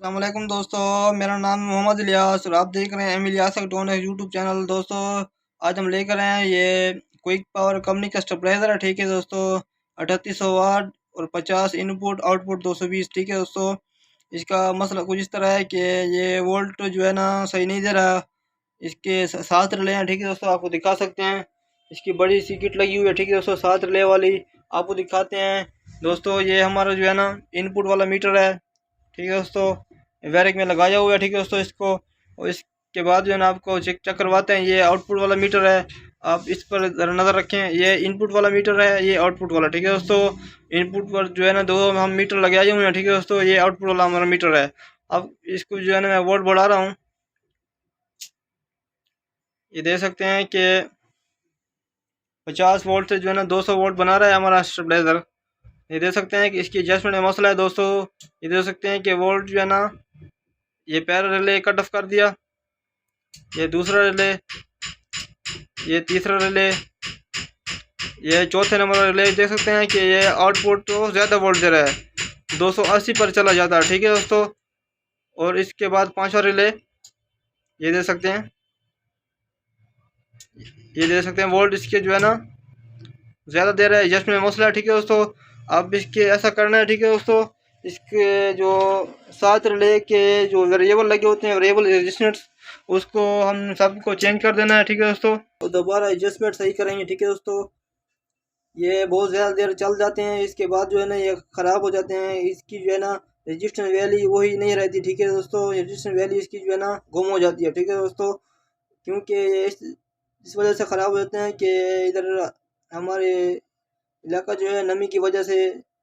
अस्सलामुअलैकुम दोस्तों, मेरा नाम मोहम्मद इलियास और आप देख रहे हैं M Ilyas electronics YouTube channel. दोस्तों आज हम लेकर आए हैं ये क्विक पावर कंपनी का स्टेबलाइजर है। ठीक है दोस्तों, 3800 वाट और 50 इनपुट आउटपुट 220। ठीक है दोस्तों, इसका मसला कुछ इस तरह है कि ये वोल्ट जो है ना सही नहीं दे रहा। इसके 7 रिले हैं। ठीक है दोस्तों, आपको दिखा सकते हैं। इसकी बड़ी सी किट लगी हुई है। ठीक है दोस्तों, 7 रिले वाली आपको दिखाते हैं। दोस्तों ये हमारा जो है ना इनपुट वाला मीटर है। ठीक है दोस्तों, वैरिक में लगाया हुआ है। ठीक है दोस्तों, इसको और इसके बाद जो है ना आपको चेक करवाते हैं। ये आउटपुट वाला मीटर है, आप इस पर ज़रा नज़र रखें। ये इनपुट वाला मीटर है, ये आउटपुट वाला। ठीक है दोस्तों, इनपुट पर जो है ना दो हम मीटर लगाए हुए हैं। ठीक है दोस्तों, ये आउटपुट वाला हमारा मीटर है। अब इसको जो है ना मैं वोल्ट बढ़ा रहा हूँ। ये देख सकते हैं कि 50 वोल्ट से जो है ना 200 वोल्ट बना रहा है हमारा स्टेबलाइजर। ये देख सकते हैं कि इसकी एडजस्टमेंट में मसला है दोस्तों। ये देख सकते हैं कि वोल्ट जो है ना ये पैरा रिले कट ऑफ कर दिया, ये दूसरा रिले, ये तीसरा रिले, ये चौथे नंबर रिले। देख सकते हैं कि ये आउटपुट तो ज़्यादा वोल्ट दे रहा है, 280 पर चला जाता है। ठीक है दोस्तों, और इसके बाद पांचवा रिले, ये देख सकते हैं, ये देख सकते हैं वोल्ट इसके जो है ना ज़्यादा दे रहा है, एडजस्टमेंट में मसला है। ठीक है दोस्तों, अब इसके ऐसा करना है। ठीक है दोस्तों, इसके जो 7 रिले के जो वेरिएबल लगे होते हैं, वेरिएबल रेजिस्टेंस, उसको हम सबको चेंज कर देना है। ठीक है दोस्तों, तो दोबारा एडजस्टमेंट सही करेंगे। ठीक है दोस्तों, ये बहुत ज़्यादा देर चल जाते हैं, इसके बाद जो है ना ये ख़राब हो जाते हैं। इसकी जो है ना रजिस्टर वैली वही नहीं रहती। ठीक है दोस्तों, रजिस्टर वैली इसकी जो है ना गुम हो जाती है। ठीक है दोस्तों, क्योंकि ये इस वजह से ख़राब हो जाते हैं कि इधर हमारे इलाका जो है नमी की वजह से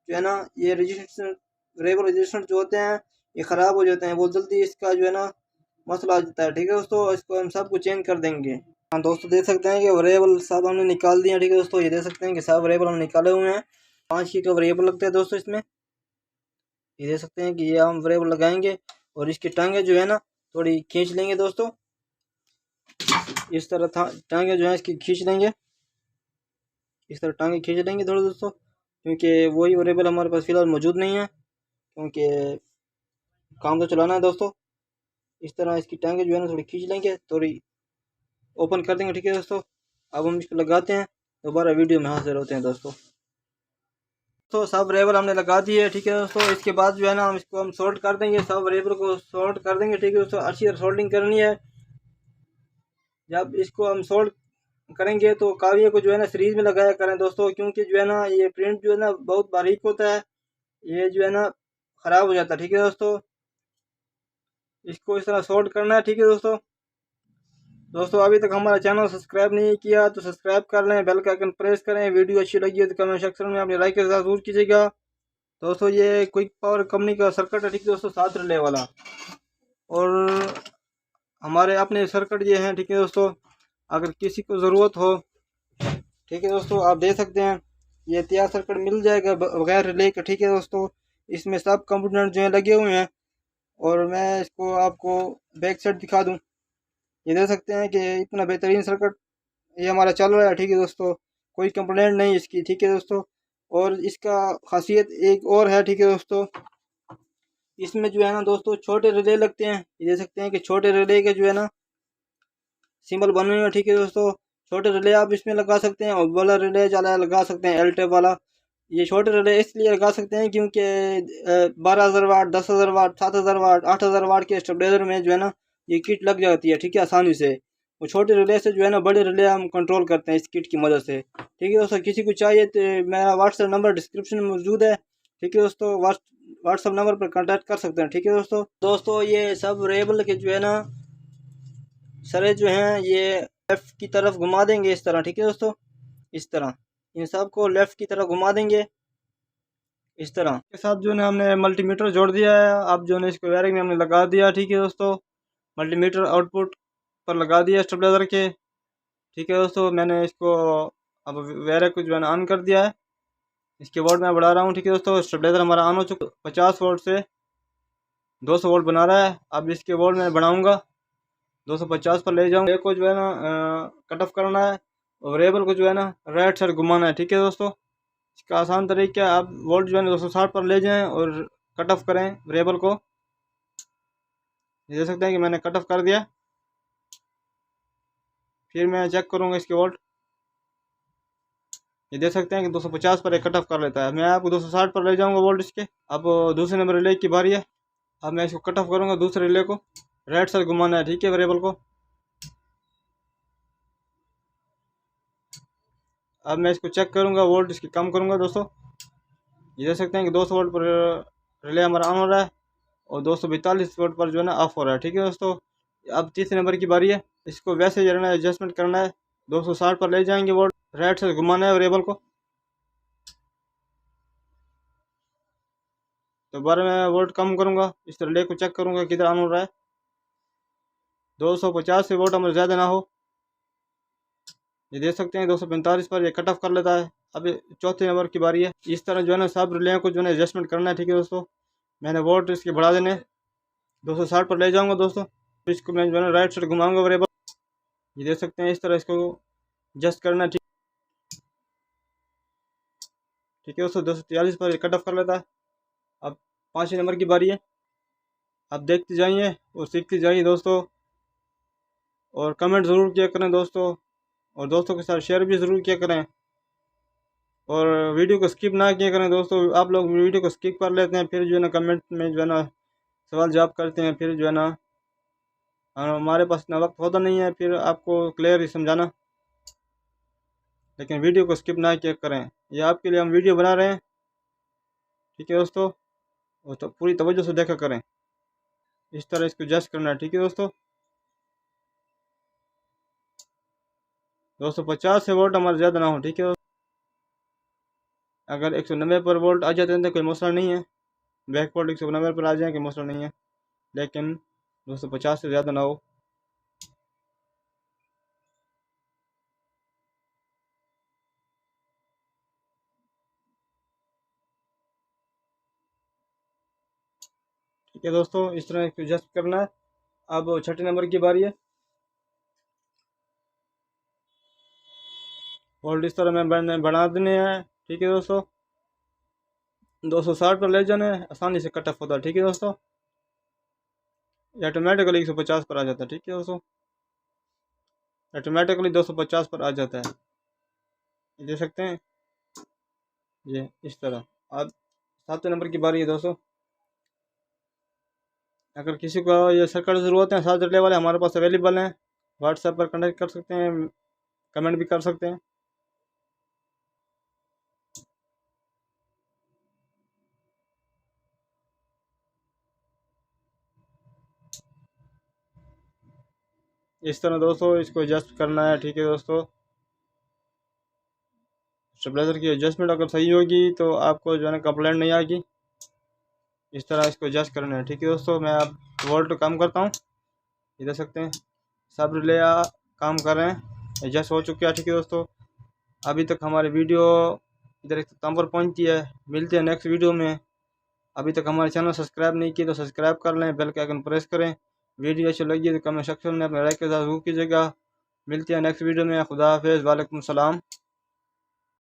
जो है ना ये रजिस्टर वेरिएबल रजिस्टर जो होते हैं ये ख़राब हो जाते हैं, बहुत जल्दी इसका जो है ना मसला आ जाता है। ठीक है दोस्तों, इसको हम सबको चेंज कर देंगे। हाँ दोस्तों, देख सकते हैं कि वेरिएबल सब हमने निकाल दिए हैं। ठीक है दोस्तों, ये देख सकते हैं कि सब वेरिएबल हम निकाले हुए हैं। 5 की का वेरिएबल लगते हैं दोस्तों इसमें। ये देख सकते हैं कि ये हम वेरिएबल लगाएंगे और इसकी टांगे जो है ना थोड़ी खींच लेंगे दोस्तों। इस तरह टांगे जो है इसकी खींच लेंगे, इस तरह टांगे खींच लेंगे थोड़ा दोस्तों, क्योंकि वही वेरिएबल हमारे पास फ़िलहाल मौजूद नहीं है, क्योंकि काम तो चलाना है दोस्तों। इस तरह इसकी टांगे जो है ना थोड़ी खींच लेंगे, थोड़ी ओपन कर देंगे। ठीक है दोस्तों, अब हम इसको लगाते हैं, दोबारा वीडियो में हाजिर होते हैं दोस्तों। तो सब वेरिएबल हमने लगा दिए है। ठीक है दोस्तों, इसके बाद जो है ना हम इसको हम सोल्ड कर देंगे, सब वेरिएबल को सोल्ड कर देंगे। ठीक है दोस्तों, अच्छी तरह सोल्डिंग करनी है। जब इसको हम सोल्ड करेंगे तो काविये को जो है ना सीरीज में लगाया करें दोस्तों, क्योंकि जो है ना ये प्रिंट जो है ना बहुत बारीक होता है, ये जो है ना ख़राब हो जाता है। ठीक है दोस्तों, इसको इस तरह सोल्ड करना है। ठीक है दोस्तों, अभी तक हमारा चैनल सब्सक्राइब नहीं किया तो सब्सक्राइब कर लें, बेल का आइकन प्रेस करें। वीडियो अच्छी लगी है तो कमेंट सेक्शन में अपने लाइक के साथ जरूर कीजिएगा दोस्तों। ये क्विक पावर कंपनी का सर्किट है। ठीक है दोस्तों, 7 रिले वाला, और हमारे अपने सर्किट ये हैं। ठीक है दोस्तों, अगर किसी को ज़रूरत हो, ठीक है दोस्तों, आप दे सकते हैं। ये तैयार सर्किट मिल जाएगा बगैर रिले के। ठीक है दोस्तों, इसमें सब कंपोनेंट जो है लगे हुए हैं, और मैं इसको आपको बैक साइड दिखा दूं। ये देख सकते हैं कि इतना बेहतरीन सर्किट ये हमारा चल रहा है। ठीक है दोस्तों, कोई कंप्लेंट नहीं इसकी। ठीक है दोस्तों, और इसका खासियत एक और है। ठीक है दोस्तों, इसमें जो है ना दोस्तों छोटे रिले लगते हैं। ये देख सकते हैं कि छोटे रिले के जो है ना सिंबल बने हुए हैं। ठीक है दोस्तों, छोटे रिले आप इसमें लगा सकते हैं, और बड़ा रिले ज़्यादा लगा सकते हैं, एल टेप वाला। ये छोटे रिले इसलिए लगा सकते हैं क्योंकि 12,000 वाट, 10,000 वाट, 7,000 वाट, 8,000 वाट के स्टेबलाइजर में जो है ना ये किट लग जाती है। ठीक है, आसानी से। वो छोटे रिले से जो है ना बड़े रिले हम कंट्रोल करते हैं इस किट की मदद से। ठीक है दोस्तों, किसी को चाहिए तो मेरा व्हाट्सएप नंबर डिस्क्रिप्शन में मौजूद है। ठीक है दोस्तों, व्हाट्सएप नंबर पर कांटेक्ट कर सकते हैं। ठीक है दोस्तों, ये सब वेरिएबल के जो है ना सरे जो हैं ये लेफ़्ट की तरफ घुमा देंगे इस तरह। ठीक है दोस्तों, इस तरह इन सब को लेफ़्ट की तरफ घुमा देंगे इस तरह के साथ जो है हमने मल्टीमीटर जोड़ दिया है। अब जो है इसको वायरिंग में हमने लगा दिया। ठीक है दोस्तों, मल्टीमीटर आउटपुट पर लगा दिया स्टेबलाइजर के। ठीक है दोस्तों, मैंने इसको अब वायर को जो है ऑन कर दिया है। इसके वोल्ट मैं बढ़ा रहा हूँ। ठीक है दोस्तों, स्टेबलाइजर हमारा ऑन हो चुका, 50 वोल्ट से 200 वोल्ट बना रहा है। अब इसके वोल्ट मैं बढ़ाऊँगा, 250 पर ले जाऊँगा। को जो है ना कट ऑफ करना है, और वेरिएबल को जो है ना राइट साइड घुमाना है। ठीक है दोस्तों, इसका आसान तरीका है, आप वोल्ट जो है ना 260 पर ले जाएं और कट ऑफ करें वेरिएबल को। ये देख सकते हैं कि मैंने कट ऑफ कर दिया। फिर मैं चेक करूँगा इसके वोल्ट। ये देख सकते हैं कि 250 पर एक कट ऑफ कर लेता है। मैं आपको 260 पर ले जाऊंगा वोल्ट इसके। अब दूसरे नंबर रिले की बारी है। अब मैं इसको कट ऑफ करूँगा दूसरे रिले को। राइट साइड घुमाना है, ठीक है, वेरिएबल को। अब मैं इसको चेक करूँगा, वोल्ट इसकी कम करूँगा दोस्तों। ये देख सकते हैं कि 200 वोल्ट पर रिले हमारा ऑन हो रहा है और 242 वोल्ट पर जो है ना ऑफ हो रहा है, ठीक है दोस्तों। अब तीसरे नंबर की बारी है। इसको वैसे जो है ना एडजस्टमेंट करना है, 260 पर ले जाएंगे वोल्ट। राइट साइड घुमाना है वेरिएबल को। दोबारा मैं वोल्ट कम करूँगा, इस रिले को चेक करूँगा किधर ऑन हो रहा है। 250 से वोल्ट हमारे ज़्यादा ना हो। ये देख सकते हैं 245 पर ये कट ऑफ कर लेता है। अब चौथे नंबर की बारी है। इस तरह जो है ना सब रिले को जो है ना एडजस्टमेंट करना है, ठीक है दोस्तों। मैंने वोल्ट इसके बढ़ा देने 260 पर ले जाऊंगा दोस्तों। इसको मैं जो है ना राइट साइड घुमाऊंगा वेरिएबल। ये देख सकते हैं इस तरह इसको एडजस्ट करना है, ठीक है दोस्तों। 243 पर कट ऑफ कर लेता है। अब पाँचवें नंबर की बारी है। अब देखते जाइए और सीखते जाइए दोस्तों, और कमेंट ज़रूर किया करें दोस्तों, और दोस्तों के साथ शेयर भी ज़रूर किया करें, और वीडियो को स्किप ना किया करें दोस्तों। आप लोग वीडियो को स्किप कर लेते हैं, फिर जो है ना कमेंट में जो है ना सवाल जवाब करते हैं, फिर जो है ना हमारे पास इतना वक्त होता नहीं है फिर आपको क्लियर ही समझाना। लेकिन वीडियो को स्किप ना किया करें, ये आपके लिए हम वीडियो बना रहे हैं, ठीक है दोस्तों। और तो पूरी तवज्जो से देखा करें। इस तरह इसको एडजस्ट करना है, ठीक है दोस्तों। 250 से वोल्ट हमारे ज़्यादा ना हो, ठीक है। अगर 190 पर वोल्ट आ जाते हैं तो कोई मसला नहीं है। बैक वोल्ट 190 पर आ जाए कोई मसला नहीं है, लेकिन 250 से ज़्यादा ना हो। ठीक है दोस्तों, इस तरह इसको एडजस्ट करना है। अब छठे नंबर की बारी है। वोल्ट इस तरह में बढ़ा देने हैं, ठीक है दोस्तों। 260 पर ले जाने आसानी से कट ऑफ होता है, ठीक है दोस्तों। ऑटोमेटिकली 150 पर आ जाता है, ठीक है दोस्तों। ऑटोमेटिकली 250 पर आ जाता है, देख सकते हैं ये इस तरह। अब सातवें नंबर की बारी है दोस्तों। अगर किसी को ये सर्कल ज़रूरत है, 7 रिले वाले हमारे पास अवेलेबल हैं। व्हाट्सएप पर कनेक्ट कर सकते हैं, कमेंट भी कर सकते हैं। इस तरह दोस्तों इसको एडजस्ट करना है, ठीक है दोस्तों। स्टेबलाइजर की एडजस्टमेंट अगर सही होगी तो आपको जो है ना कंप्लेंट नहीं आएगी। इस तरह इसको एडजस्ट करना है, ठीक है दोस्तों। मैं अब वोल्ट कम करता हूँ, ये देख सकते हैं सब रिले काम कर रहे हैं, एडजस्ट हो चुके हैं, ठीक है दोस्तों। अभी तक हमारी वीडियो इधर इख्तिताम पर पहुँचती है। मिलते हैं नेक्स्ट वीडियो में। अभी तक हमारे चैनल सब्सक्राइब नहीं किए तो सब्सक्राइब कर लें, बेल के आइकन प्रेस करें। वीडियो अच्छी लगी तो कमेंट सेक्शन में अपने लाइक के साथ ज़रूर कीजिएगा। मिलते हैं नेक्स्ट वीडियो में। खुदा हाफिज़, वालेकुम सलाम।